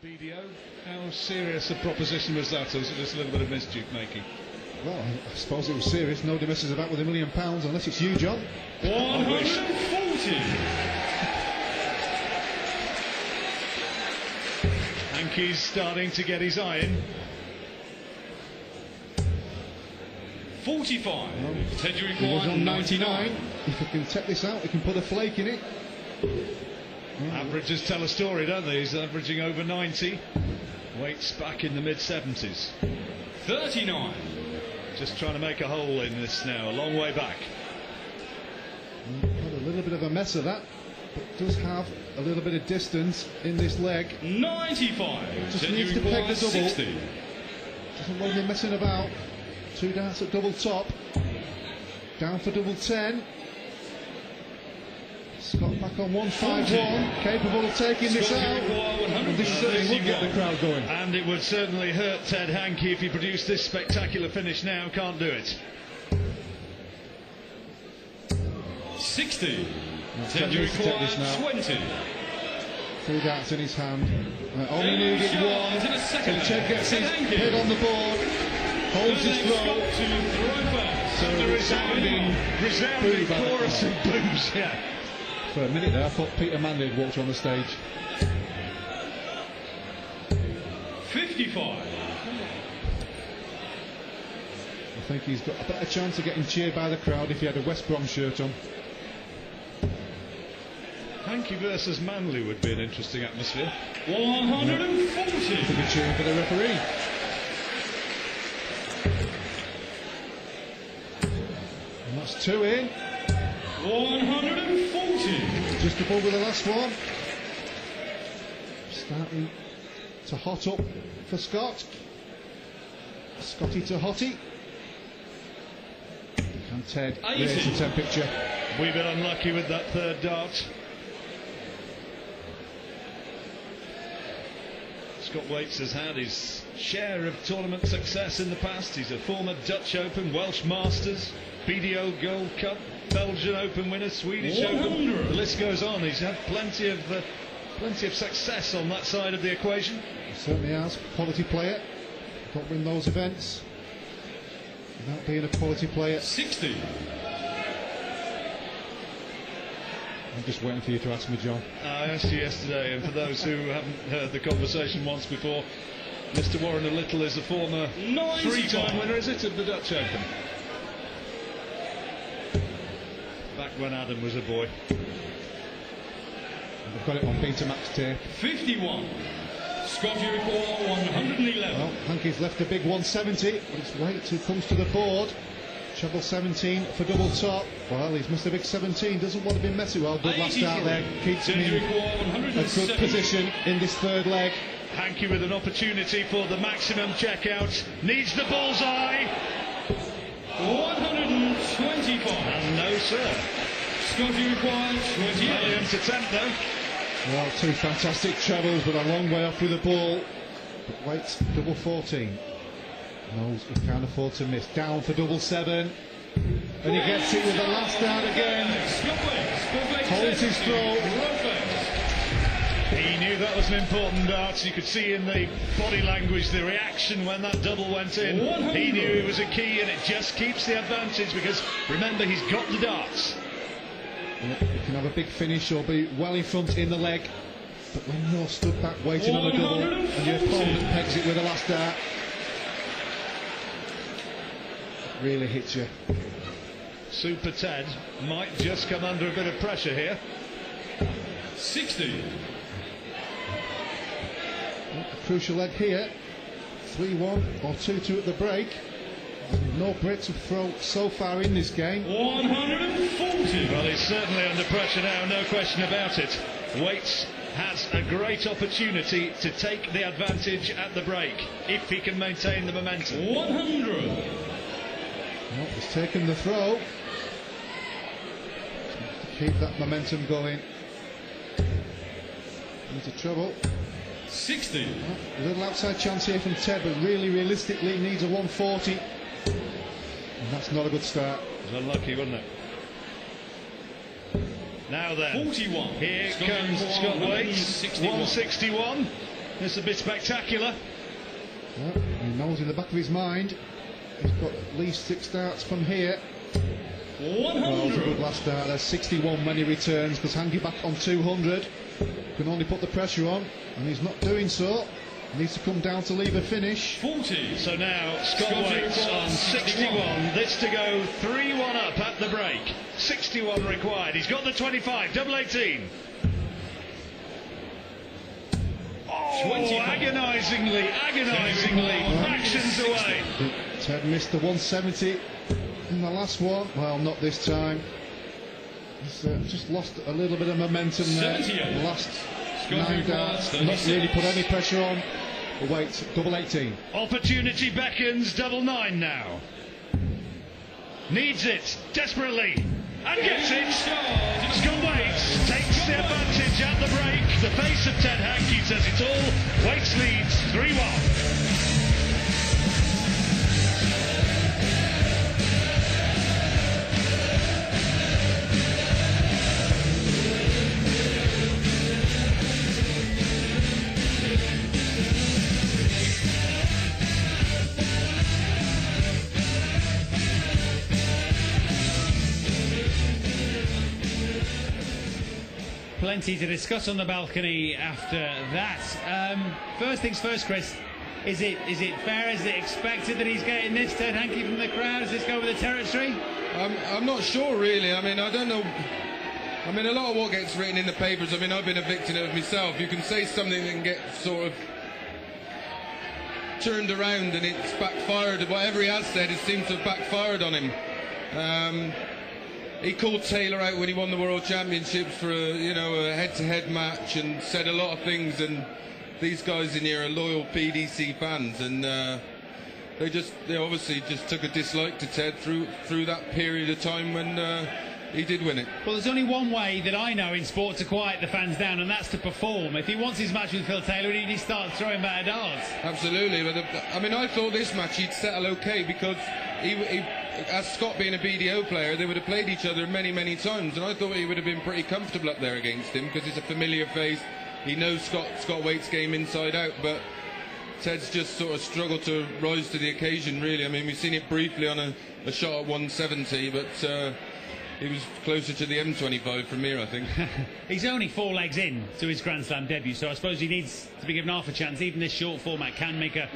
BDO, how serious a proposition was that, or was it just a little bit of mischief making? Well, I suppose it was serious. Nobody messes about with £1 million unless it's you, John. 140. Hankey's starting to get his eye in. 45. He was on 99. If he can take this out, he can put a flake in it. Averages tell a story, don't they? He's averaging over 90. Weights back in the mid-70s. 39. Just trying to make a hole in this now, a long way back. Had a little bit of a mess of that, but does have a little bit of distance in this leg. 95. Just needs to peg the double. 60. Doesn't want to be messing about. 2 darts at double top. Down for double 10. Scott back on 151, capable of taking this out. And this certainly would get the crowd going. And it would certainly hurt Ted Hankey if he produced this spectacular finish now. Can't do it. 60. Ted needs to take this now. 20. 3 darts in his hand. Only needed one. So Ted gets his head on the board. Holds his throw. So a resounding chorus of boos. Yeah. For a minute there, I thought Peter Manley had walked on the stage. 55. I think he's got a better chance of getting cheered by the crowd if he had a West Brom shirt on. Hankey versus Manley would be an interesting atmosphere. 140. To be cheering for the referee. And that's 2 in. 140. Just above with the last one. Starting to hot up for Scott. Scotty to Hottie. And Ted raised the temperature. We've been unlucky with that third dart. Scott Waits has had his share of tournament success in the past. He's a former Dutch Open, Welsh Masters, BDO Gold Cup, Belgian Open winner, Swedish Open. The list goes on. He's had plenty of success on that side of the equation. He certainly has. Quality player. Don't win those events without being a quality player. 60. I'm just waiting for you to ask me, John. I asked you yesterday, and for those who haven't heard the conversation once before, Mr. Warren a Little is a former 3-time winner, is it, of the Dutch Open? Back when Adam was a boy. I've got it on Betamax tape. 51. Scott, you recall 111. Well, Hankey's left a big 170, but it's Waits who comes to the board. Treble 17 for double top. Well, he's missed a big 17. Doesn't want to be messy. Well, good last start there. Keeps him in a good position in this third leg. Hankey with an opportunity for the maximum checkout. Needs the bullseye. 125. And no, sir. Scott, you require 28. Brilliant attempt, though. Well, 2 fantastic trebles, but a long way off with the ball. But Waits, double 14. Knows he can't afford to miss. Down for double 7. And he gets it with the last dart again. Holds his throw. He knew that was an important dart. You could see in the body language the reaction when that double went in. 100. He knew it was a key, and it just keeps the advantage because, remember, he's got the darts. You can have a big finish or be well in front in the leg. But when you're stood back waiting on a double and your opponent pegs it with the last dart, it really hits you. Super Ted might just come under a bit of pressure here. 60. A crucial leg here. 3-1 or 2-2 at the break. No breaks have thrown so far in this game. 140. Well, he's certainly under pressure now, no question about it. Waits has a great opportunity to take the advantage at the break if he can maintain the momentum. 100. Well, he's taken the throw. To keep that momentum going. Into trouble. 60. Well, a little outside chance here from Ted, but really realistically needs a 140. And that's not a good start. It was unlucky, wasn't it? Now then, 41. Here comes Scott Waits, 161. This will be spectacular. Well, he knows in the back of his mind he's got at least 6 starts from here. 100. Well, it's a good last start. There's 61 when he returns, because Hankey back on 200 can only put the pressure on, and he's not doing so. He needs to come down to leave a finish. 40. So now Scott Waits on 61. This to go 3-1 up at the break. 61 required. He's got the 25. Double 18. Oh, 25. agonisingly, actions away. Ted missed the 170 in the last one. Well, not this time. He's just lost a little bit of momentum there. 78. The last Scott 9 requires darts, 36. not really put any pressure on. But wait, double 18. Opportunity beckons. Double 9 now. Needs it desperately and gets it. Scott Waits takes the advantage at the break. The face of Ted Hankey says it all. Waits leads 3-1. Plenty to discuss on the balcony after that. First things first, Chris. Is it fair? Is it expected that he's getting this, Ted Hankey, from the crowd? Does this go with the territory? I'm not sure, really. I mean, I don't know. I mean, a lot of what gets written in the papers, I mean, I've been a victim of it myself. You can say something that can get sort of turned around and it's backfired. Whatever he has said, it seems to have backfired on him. He called Taylor out when he won the World Championships for a head-to-head match and said a lot of things, and these guys in here are loyal PDC fans, and they obviously just took a dislike to Ted through that period of time when he did win it. Well, there's only one way that I know in sport to quiet the fans down, and that's to perform. If he wants his match with Phil Taylor, he needs to start throwing better darts. Absolutely, but I mean, I thought this match he'd settle okay, because he as Scott being a BDO player, they would have played each other many, many times, and I thought he would have been pretty comfortable up there against him, because he's a familiar face. He knows Scott Waits' game inside out, but Ted's just sort of struggled to rise to the occasion, really. I mean, we've seen it briefly on a shot at 170, but he was closer to the M25 from here, I think. He's only 4 legs in to his Grand Slam debut, so I suppose he needs to be given half a chance. Even this short format can make a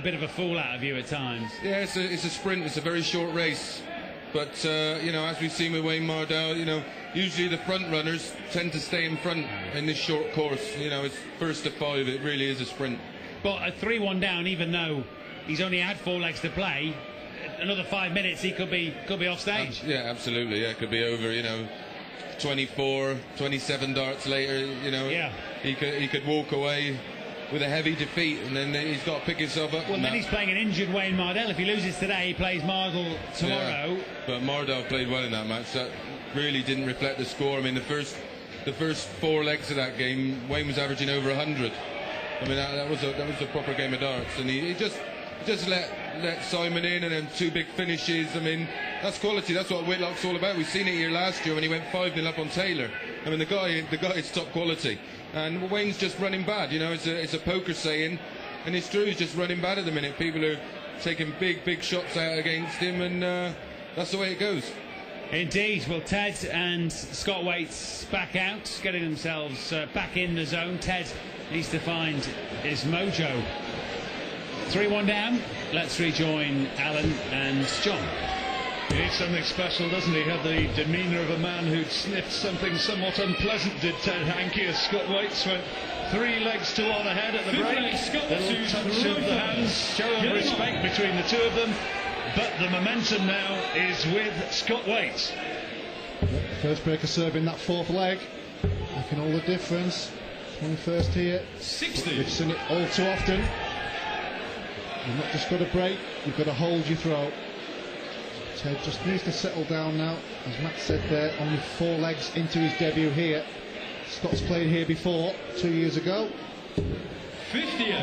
bit of a fool out of you at times. Yeah, it's a sprint. It's a very short race, but as we've seen with Wayne Mardell, usually the front runners tend to stay in front in this short course. It's first to 5. It really is a sprint. But at 3-1 down, even though he's only had 4 legs to play, another 5 minutes he could be off stage. Yeah, absolutely. Yeah, it could be over. 24, 27 darts later. Yeah. He could walk away with a heavy defeat, and then he's got to pick himself up. Well, then he's playing an injured Wayne Mardell. If he loses today, he plays Mardell tomorrow. Yeah, but Mardell played well in that match. That really didn't reflect the score. I mean, the first 4 legs of that game, Wayne was averaging over 100. I mean, that was a proper game of darts, and he just let Simon in, and then 2 big finishes. I mean, that's quality. That's what Whitlock's all about. We've seen it here last year when he went 5-0 up on Taylor. I mean, the guy is top quality. And Wayne's just running bad, it's a poker saying, and it's true, he's just running bad at the minute. People are taking big shots out against him, and that's the way it goes. Indeed. Well, Ted and Scott Waits back out, getting themselves back in the zone. Ted needs to find his mojo. 3-1 down. Let's rejoin Alan and John. He needs something special, doesn't he? Had the demeanour of a man who'd sniffed something somewhat unpleasant, did Ted Hankey, as Scott Waits went 3 legs to 1 ahead at the break. Little touch of the hands, show of respect between the 2 of them. But the momentum now is with Scott Waits. First breaker serving that 4th leg, making all the difference. 21st here. 60. We've seen it all too often. You've not just got to break, you've got to hold your throw. Ted just needs to settle down now. As Matt said there, only 4 legs into his debut here. Scott's played here before, 2 years ago. 58.